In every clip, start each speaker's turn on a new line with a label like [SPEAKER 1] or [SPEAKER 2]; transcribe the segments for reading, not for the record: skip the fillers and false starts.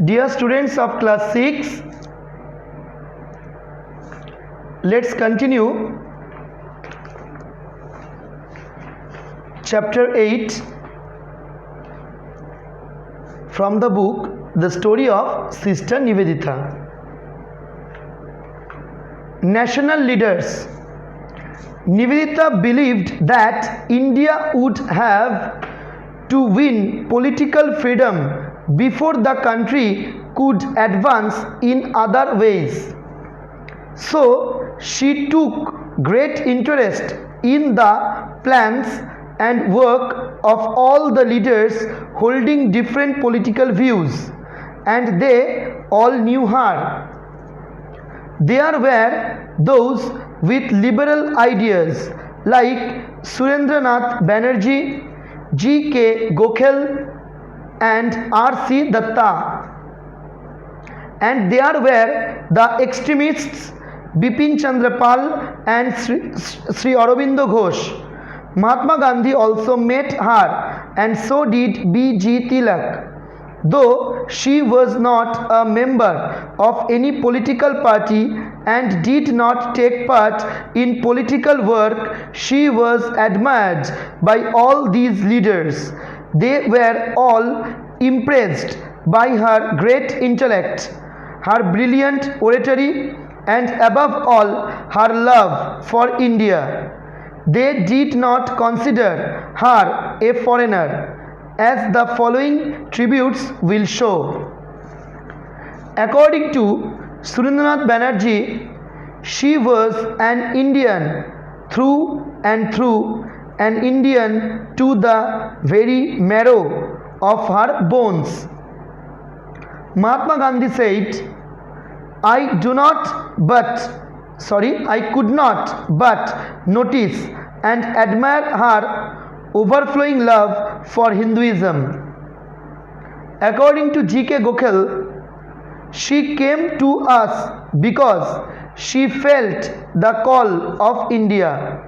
[SPEAKER 1] Dear students of class 6, let's continue chapter 8 from the book The Story of Sister Nivedita. National leaders. Nivedita believed that India would have to win political freedom before the country could advance in other ways. So she took great interest in the plans and work of all the leaders holding different political views, and they all knew her. There were those with liberal ideas like Surendranath Banerjee, G.K. Gokhale and R.C. Datta, and there were the extremists Bipin Chandra Pal and Sri Aurobindo Ghosh. Mahatma Gandhi also met her, and so did B.G. Tilak. Though she was not a member of any political party and did not take part in political work, she was admired by all these leaders. They were all impressed by her great intellect, her brilliant oratory, and above all, her love for India. They did not consider her a foreigner, as the following tributes will show. According to Surendranath Banerjee, she was an Indian through and through, an Indian to the very marrow of her bones. Mahatma Gandhi said, I could not but notice and admire her overflowing love for Hinduism. According to G.K. Gokhale, she came to us because she felt the call of India.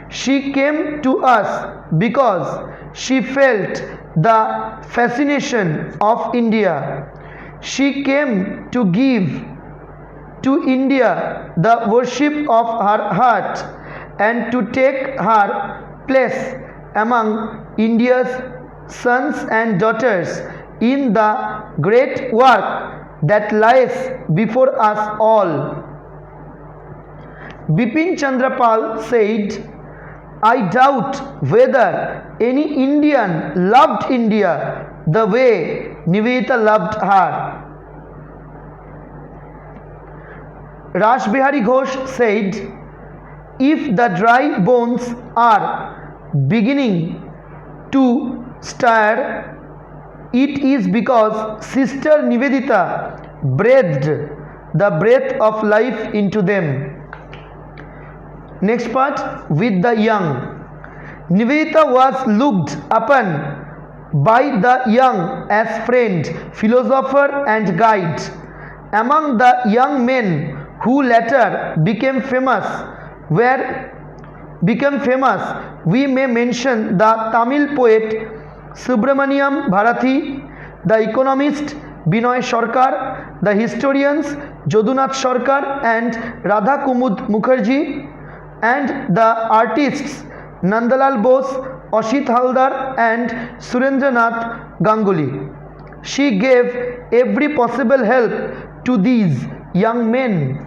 [SPEAKER 1] She came to us because she felt the fascination of India. She came to give to India the worship of her heart and to take her place among India's sons and daughters in the great work that lies before us all. Bipin Chandra Pal said, I doubt whether any Indian loved India the way Nivedita loved her. Rashbihari Ghosh said, if the dry bones are beginning to stir, it is because Sister Nivedita breathed the breath of life into them. Next part, with the young. Nivedita was looked upon by the young as friend, philosopher and guide. Among the young men who later became famous, we may mention the Tamil poet Subramaniam Bharathi, the economist Binoy Sarkar, the historians Jadunath Sarkar and Radha Kumud Mukherjee, and the artists Nandalal Bose, Ashit Haldar and Surendranath Ganguly. She gave every possible help to these young men.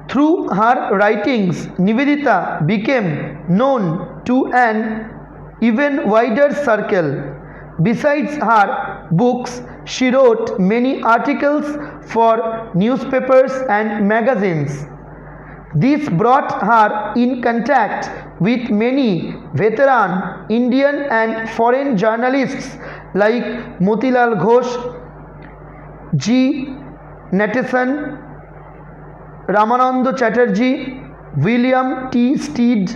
[SPEAKER 1] Through her writings, Nivedita became known to an even wider circle. Besides her books, she wrote many articles for newspapers and magazines. This brought her in contact with many veteran Indian and foreign journalists like Motilal Ghosh, G. Natteson, Ramananda Chatterjee, William T. Stead,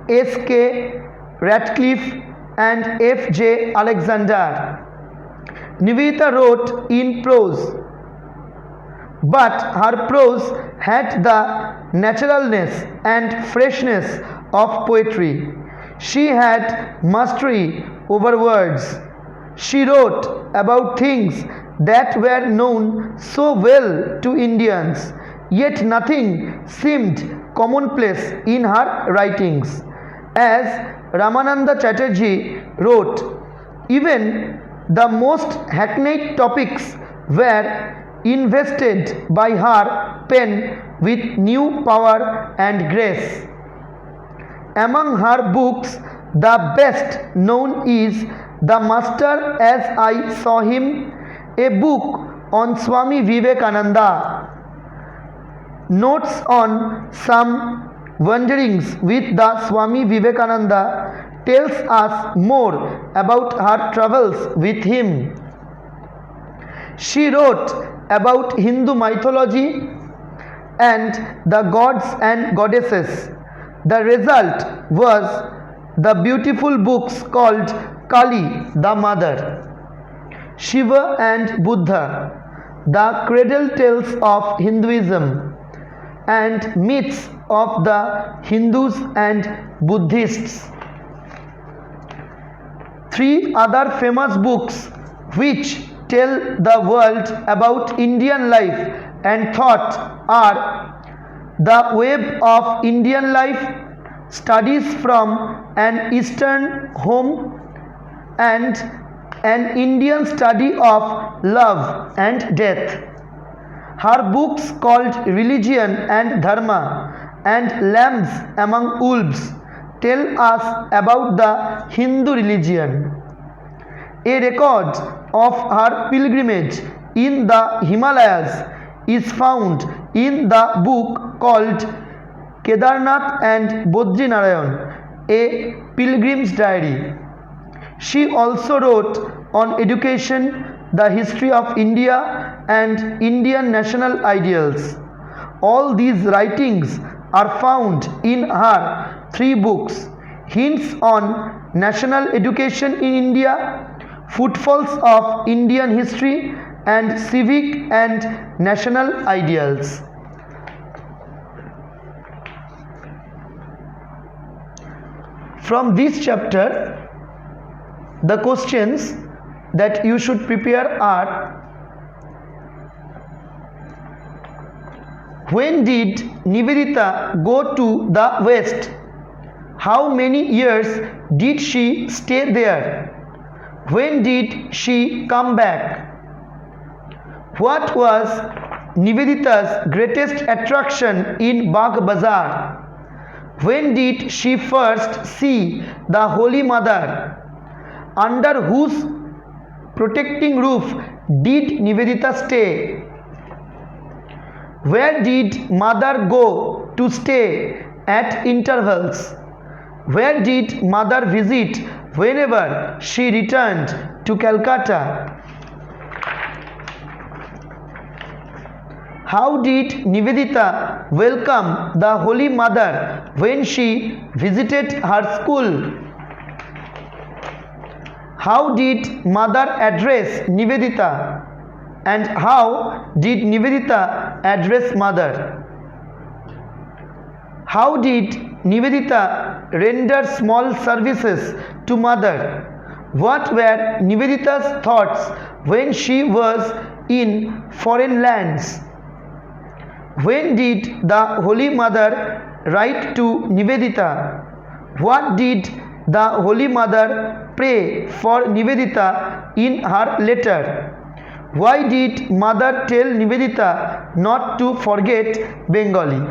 [SPEAKER 1] S. K. Ratcliffe and F. J. Alexander. Nivedita wrote in prose, but her prose had the naturalness and freshness of poetry. She had mastery over words. She wrote about things that were known so well to Indians, yet nothing seemed commonplace in her writings. As Ramananda Chatterjee wrote, even the most hackneyed topics were invested by her pen with new power and grace. Among her books, the best known is The Master as I Saw Him, a book on Swami Vivekananda. Notes on some wanderings with the Swami Vivekananda tells us more about her travels with him. She wrote about Hindu mythology and the gods and goddesses. The result was the beautiful books called Kali, the Mother, Shiva and Buddha, the cradle tales of Hinduism, and myths of the Hindus and Buddhists. Three other famous books which tell the world about Indian life and thought are The Web of Indian Life, Studies from an Eastern Home, and An Indian Study of Love and Death. Her books called Religion and Dharma and Lambs Among Wolves tell us about the Hindu religion. A record of her pilgrimage in the Himalayas is found in the book called Kedarnath and Bodrinarayan, a pilgrim's diary. She also wrote on education, the history of India, and Indian national ideals. All these writings are found in her three books: Hints on National Education in India, Footfalls of Indian History, and Civic and National Ideals. From this chapter, the questions that you should prepare are: when did Nivedita go to the West? How many years did she stay there? When did she come back? What was Nivedita's greatest attraction in Bagh Bazar? When did she first see the Holy Mother? Under whose protecting roof did Nivedita stay? Where did Mother go to stay at intervals? Where did Mother visit whenever she returned to Calcutta? How did Nivedita welcome the Holy Mother when she visited her school? How did Mother address Nivedita? And how did Nivedita address Mother? How did Nivedita render small services to Mother? What were Nivedita's thoughts when she was in foreign lands? When did the Holy Mother write to Nivedita? What did the Holy Mother pray for Nivedita in her letter? Why did Mother tell Nivedita not to forget Bengali?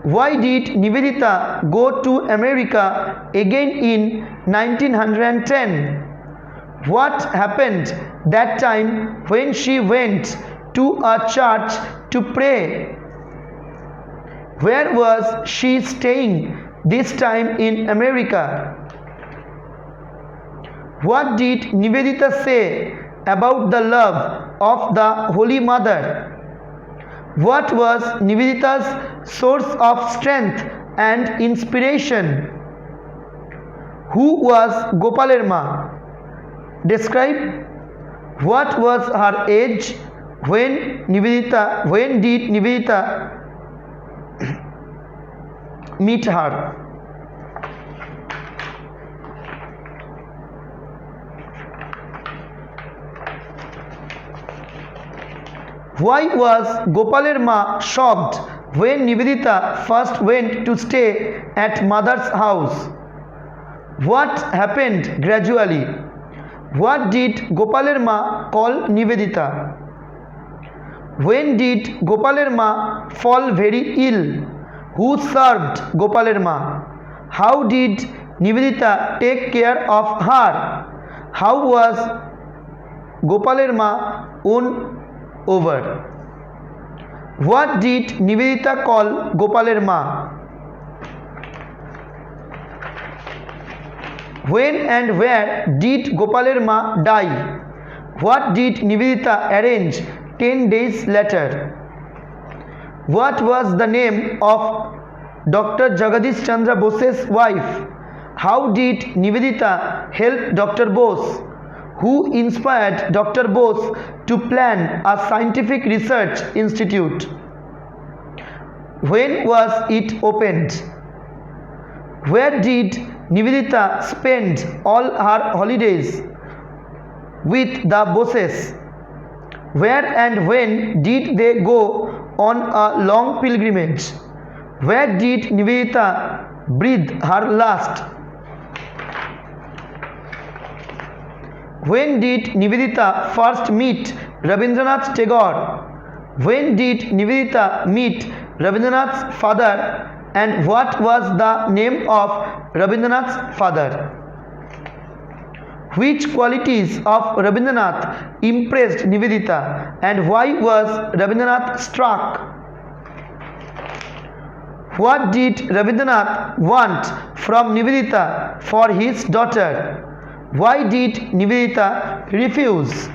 [SPEAKER 1] Why did Nivedita go to America again in 1910? What happened that time when she went to a church to pray? Where was she staying this time in America? What did Nivedita say about the love of the Holy Mother? What was Nivedita's source of strength and inspiration? Who was Gopalerma? Describe what was her age when did Nivedita meet her? Why was Gopaler Ma shocked when Nivedita first went to stay at mother's house? What happened gradually? What did Gopaler Ma call Nivedita? When did Gopaler Ma fall very ill? Who served Gopaler Ma? How did Nivedita take care of her? How was Gopaler Ma won over? What did Nivedita call Gopaler Ma? When and where did Gopaler Ma die? What did Nivedita arrange 10 days later? What was the name of Dr. Jagadish Chandra Bose's wife? How did Nivedita help Dr. Bose? Who inspired Dr. Bose to plan a scientific research institute? When was it opened? Where did Nivedita spend all her holidays with the Boses? Where and when did they go on a long pilgrimage? Where did Nivedita breathe her last? When did Nivedita first meet Rabindranath Tagore? When did Nivedita meet Rabindranath's father, and what was the name of Rabindranath's father? Which qualities of Rabindranath impressed Nivedita, and why was Rabindranath struck? What did Rabindranath want from Nivedita for his daughter? Why did Nivedita refuse?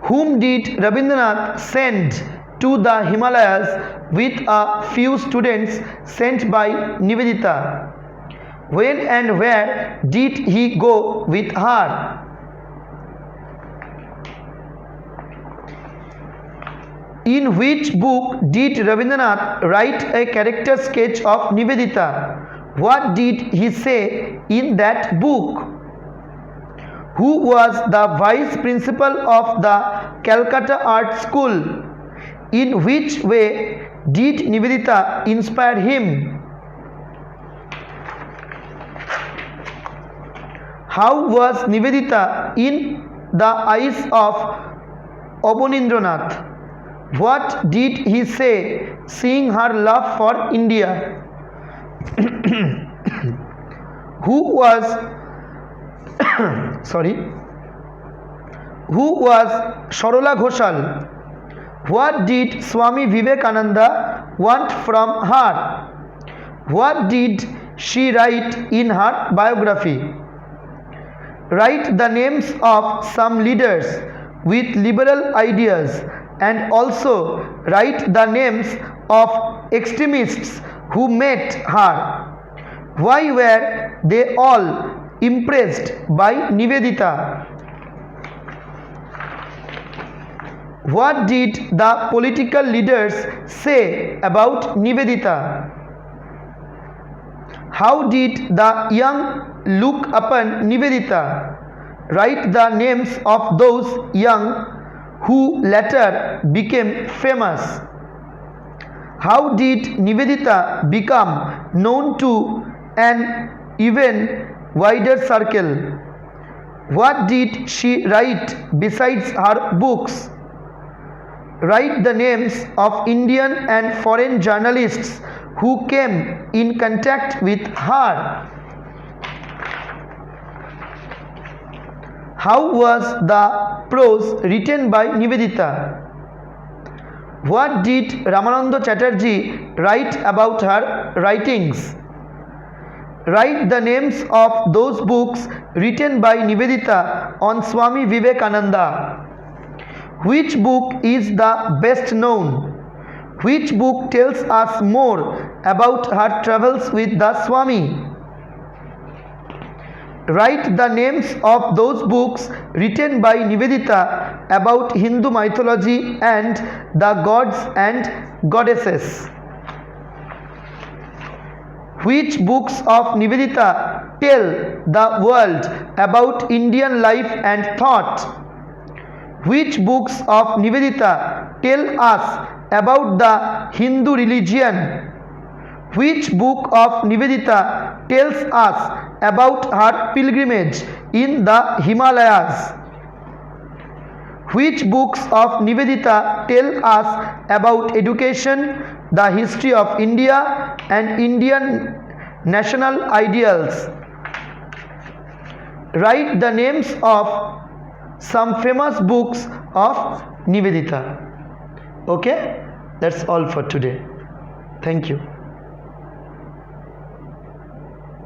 [SPEAKER 1] Whom did Rabindranath send to the Himalayas with a few students sent by Nivedita? When and where did he go with her? In which book did Rabindranath write a character sketch of Nivedita? What did he say in that book? Who was the vice principal of the Calcutta Art School? In which way did Nivedita inspire him? How was Nivedita in the eyes of Abanindranath? What did he say seeing her love for India? Who was Sarola Ghoshal? What did Swami Vivekananda want from her? What did she write in her biography? Write the names of some leaders with liberal ideas, and also write the names of extremists who met her. Why were they all impressed by Nivedita? What did the political leaders say about Nivedita? How did the young look upon Nivedita? Write the names of those young who later became famous. How did Nivedita become known to an even wider circle? What did she write besides her books? Write the names of Indian and foreign journalists who came in contact with her. How was the prose written by Nivedita? What did Ramananda Chatterjee write about her writings? Write the names of those books written by Nivedita on Swami Vivekananda. Which book is the best known? Which book tells us more about her travels with the Swami? Write the names of those books written by Nivedita about Hindu mythology and the gods and goddesses. Which books of Nivedita tell the world about Indian life and thought? Which books of Nivedita tell us about the Hindu religion? Which book of Nivedita tells us about her pilgrimage in the Himalayas? Which books of Nivedita tell us about education, the history of India, and Indian national ideals? Write the names of some famous books of Nivedita. Okay, that's all for today. Thank you.